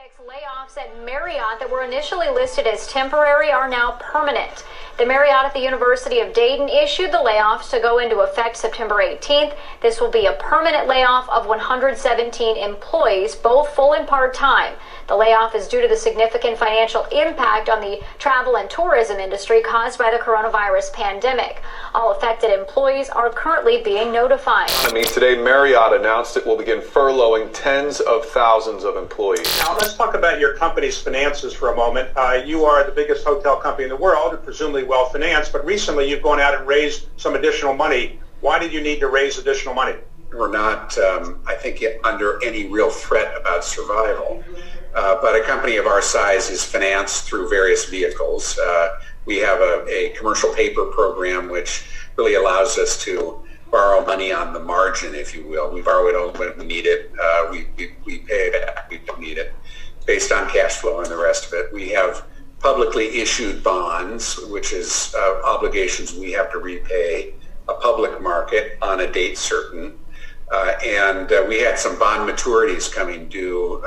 Layoffs at Marriott that were initially listed as temporary are now permanent. The Marriott at the University of Dayton issued the layoffs to go into effect September 18th. This will be a permanent layoff of 117 employees, both full and part-time. The layoff is due to the significant financial impact on the travel and tourism industry caused by the coronavirus pandemic. All affected employees are currently being notified. Today, Marriott announced it will begin furloughing tens of thousands of employees. Now, let's talk about your company's finances for a moment. You are the biggest hotel company in the world, and presumably well-financed, but recently you've gone out and raised some additional money. Why did you need to raise additional money? We're not, I think, under any real threat about survival. But a company of our size is financed through various vehicles. We have a commercial paper program which really allows us to borrow money on the margin, if you will. We borrow it when we need it. We pay it back. We don't need it, based on cash flow and the rest of it. We have publicly issued bonds, which is obligations we have to repay a public market on a date certain. And we had some bond maturities coming due,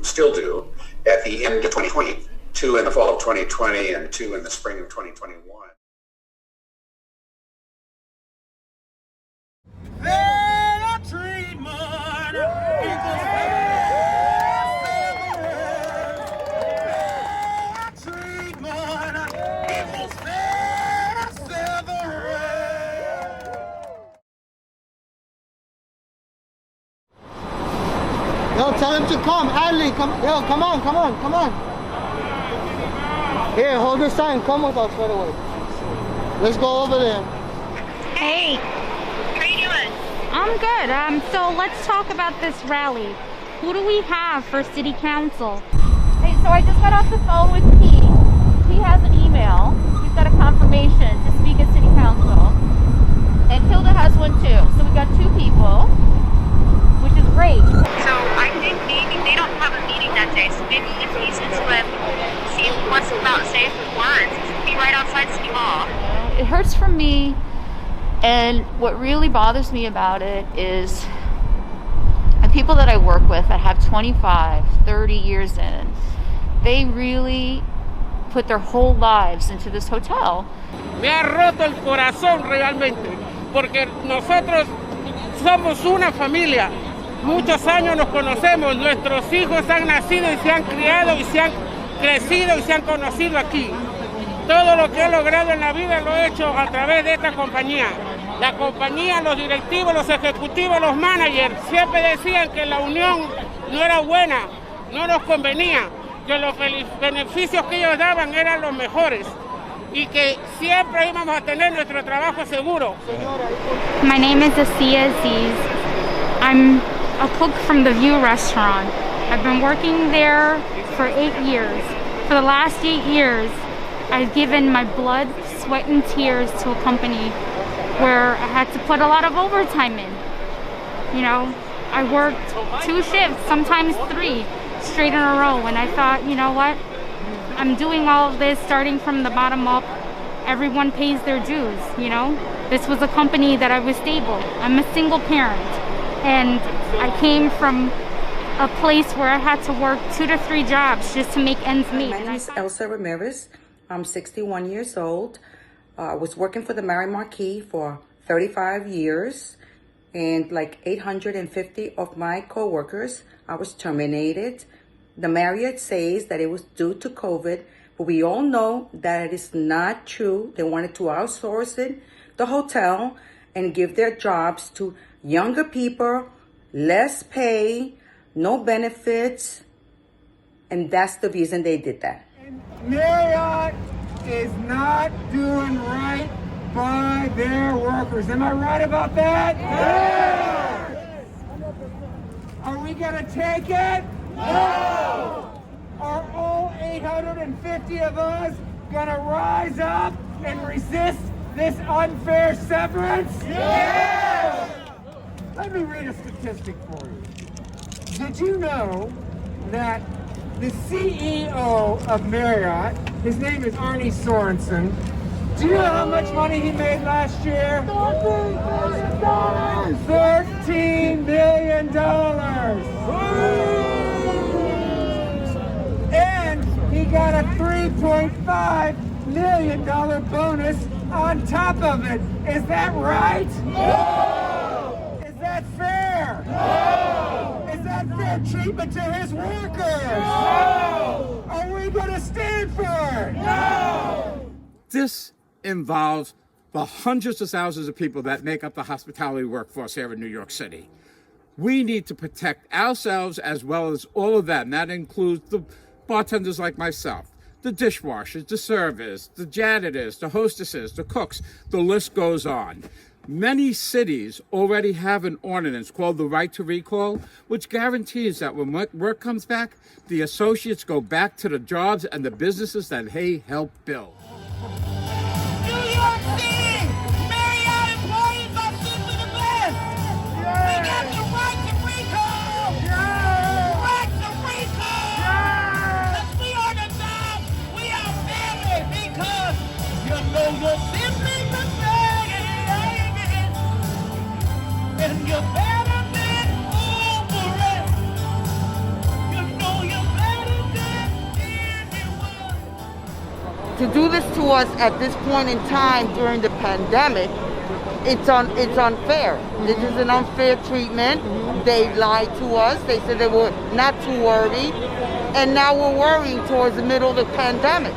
still due, at the end of 2020, 2 in the fall of 2020 and 2 in the spring of 2021. Yo, tell him to come. Adley, come. Yo, come on. Here, hold the sign. Come with us right away. Let's go over there. Hey. How are you doing? I'm good. So let's talk about this rally. Who do we have for city council? Hey, so I just got off the phone with Pete. He has an email. He's got a confirmation to speak at city council. And Hilda has one too. So we got 2 people, which is great. So I think maybe they don't have a meeting that day. So maybe if he's into it, see if he wants to come out and say if he wants. Be right outside City Hall. It hurts for me. And what really bothers me about it is the people that I work with that have 25, 30 years in it, they really put their whole lives into this hotel. Me ha roto el corazón realmente, porque nosotros somos una familia. Muchos años nos conocemos, nuestros hijos han nacido y se han criado y se han crecido y se han conocido aquí. Todo lo que he logrado en la vida lo he hecho a través de esta compañía. La compañía, los directivos, los ejecutivos, los managers, siempre decían que la unión no era buena, no nos convenía, que los beneficios que ellos daban eran los mejores y que siempre íbamos a tener nuestro trabajo seguro. My name is Asiya Aziz. I'm a cook from the View restaurant. I've been working there for 8 years. For the last 8 years, I've given my blood, sweat, and tears to a company where I had to put a lot of overtime in. You know, I worked 2 shifts, sometimes 3, straight in a row, and I thought, you know what? I'm doing all of this starting from the bottom up. Everyone pays their dues, you know? This was a company that I was stable. I'm a single parent, and I came from a place where I had to work 2 to 3 jobs just to make ends meet. My name is Elsa Ramirez. I'm 61 years old. I was working for the Marriott Marquis for 35 years, and like 850 of my coworkers, I was terminated. The Marriott says that it was due to COVID, but we all know that it is not true. They wanted to outsource it, the hotel, and give their jobs to younger people, less pay, no benefits, and that's the reason they did that. Marriott is not doing right by their workers. Am I right about that? Yes! Are we gonna take it? No! Are all 850 of us gonna rise up and resist this unfair severance? Yes! Let me read a statistic for you. Did you know that the CEO of Marriott, his name is Arnie Sorensen, do you know how much money he made last year? $13 million! got a $3.5 million bonus on top of it. Is that right? No! Is that fair? No! Is that fair treatment to his workers? No! Are we going to stand for it? No! This involves the hundreds of thousands of people that make up the hospitality workforce here in New York City. We need to protect ourselves as well as all of them. That includes the bartenders like myself, the dishwashers, the servers, the janitors, the hostesses, the cooks. The list goes on. Many cities already have an ordinance called the Road2Recall, which guarantees that when work comes back, the associates go back to the jobs and the businesses that they helped build. New York City! Marriott employees are simply the best! We got the right to recall! Right to recall! As we are the job, we are family because you know you're simply the best! And you're better than over it! You know you're better than anyone! To do this to us at this point in time during the pandemic, it's unfair. This is an unfair treatment. They lied to us. They said they were not too worried. And now we're worrying towards the middle of the pandemic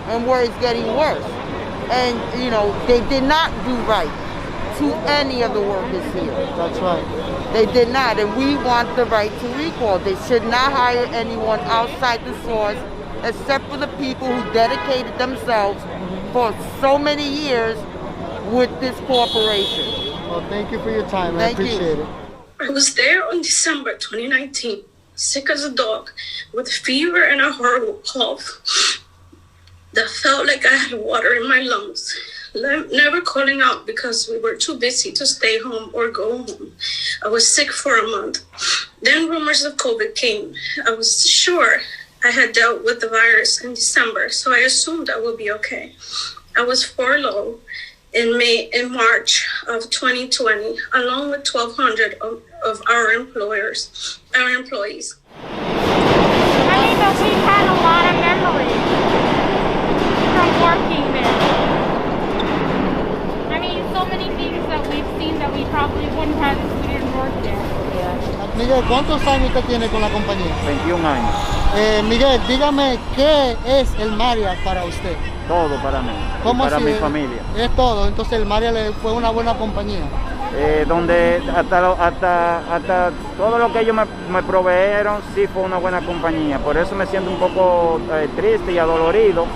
and where it's getting worse. And, you know, they did not do right to any of the workers here. That's right. They did not. And we want the right to recall. They should not hire anyone outside the source except for the people who dedicated themselves for so many years with this corporation. Well, thank you for your time. Thank I appreciate it. I was there on December 2019, sick as a dog, with fever and a horrible cough that felt like I had water in my lungs. Never calling out because we were too busy to stay home or go home. I was sick for a month. Then rumors of COVID came. I was sure I had dealt with the virus in December, so I assumed I would be okay. I was furloughed in March of 2020, along with 1,200 of our employees. I mean, but we've had a lot of memories from working there. I mean, so many things that we've seen that we probably wouldn't have if we didn't work there. Miguel, ¿cuántos años usted tiene con la compañía? 21 años. Miguel, dígame, ¿qué es el Marriott para usted? Todo para mí, para mi familia. Es todo, entonces el Marriott fue una buena compañía. Donde hasta todo lo que ellos me proveyeron sí fue una buena compañía. Por eso me siento un poco triste y adolorido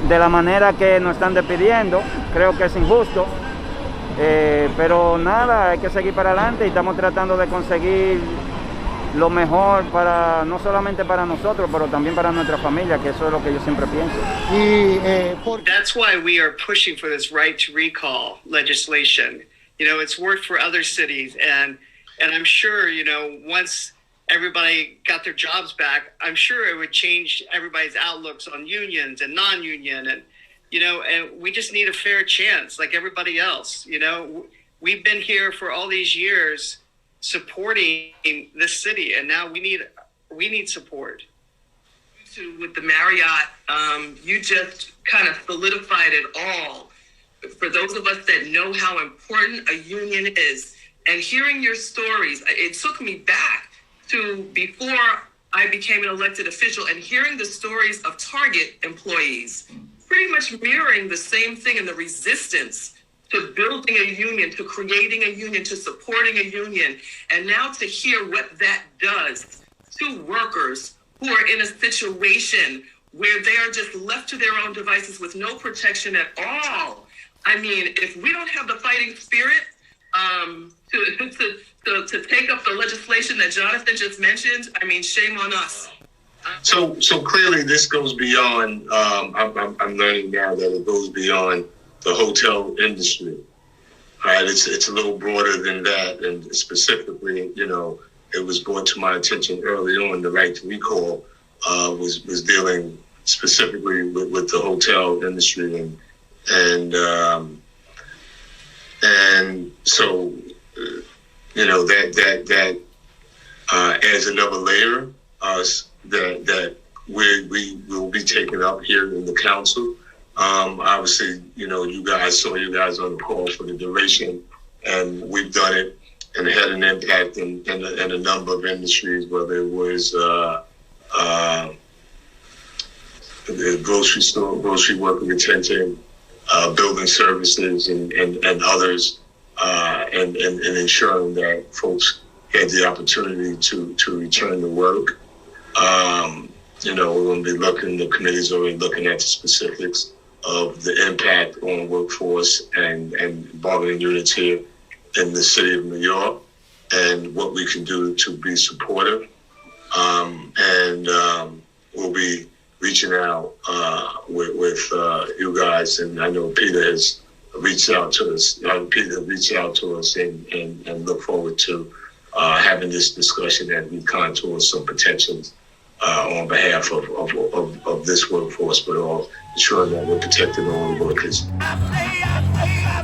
de la manera que nos están despidiendo. Creo que es injusto. Pero nada, hay que seguir para adelante y estamos tratando de conseguir lo mejor para no solamente para nosotros, pero también para nuestra familia, que eso es lo que yo siempre pienso. That's why we are pushing for this right to recall legislation. You know, it's worked for other cities, and I'm sure, you know, once everybody got their jobs back, I'm sure it would change everybody's outlooks on unions and non-union, and you know, and we just need a fair chance like everybody else. You know, we've been here for all these years supporting this city, and now we need support. With the Marriott, you just kind of solidified it all. For those of us that know how important a union is, and hearing your stories, it took me back to before I became an elected official, and hearing the stories of Target employees pretty much mirroring the same thing and the resistance to building a union, to creating a union, to supporting a union. And now to hear what that does to workers who are in a situation where they are just left to their own devices with no protection at all. I mean, if we don't have the fighting spirit to take up the legislation that Jonathan just mentioned, I mean, shame on us. So clearly this goes beyond, I'm learning now that it goes beyond the hotel industry. Right? It's a little broader than that. And specifically, you know, it was brought to my attention early on, the right to recall was dealing specifically with the hotel industry. And so, you know, that adds another layer that we will be taken up here in the council. Obviously, you know, you guys on the call for the duration, and we've done it and had an impact in a number of industries, whether it was the grocery store, grocery worker retention, building services, and others, and ensuring that folks had the opportunity to return to work. You know, we're going to be the committee's already looking at the specifics of the impact on workforce and bargaining units here in the city of New York, and what we can do to be supportive. We'll be reaching out with you guys, and I know Peter has reached out to us. Peter reached out to us and look forward to having this discussion as we contour some potentials on behalf of this workforce, but all ensuring that we're protecting all the workers. I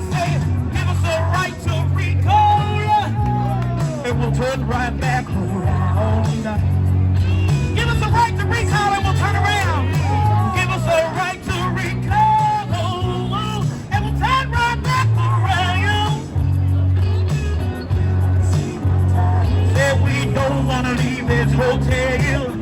say, give us a right to recall, and we'll turn right back around. Give us a right to recall, and we'll turn around. Give us a right to recall, and we'll turn right back around. Said we don't want to leave this hotel.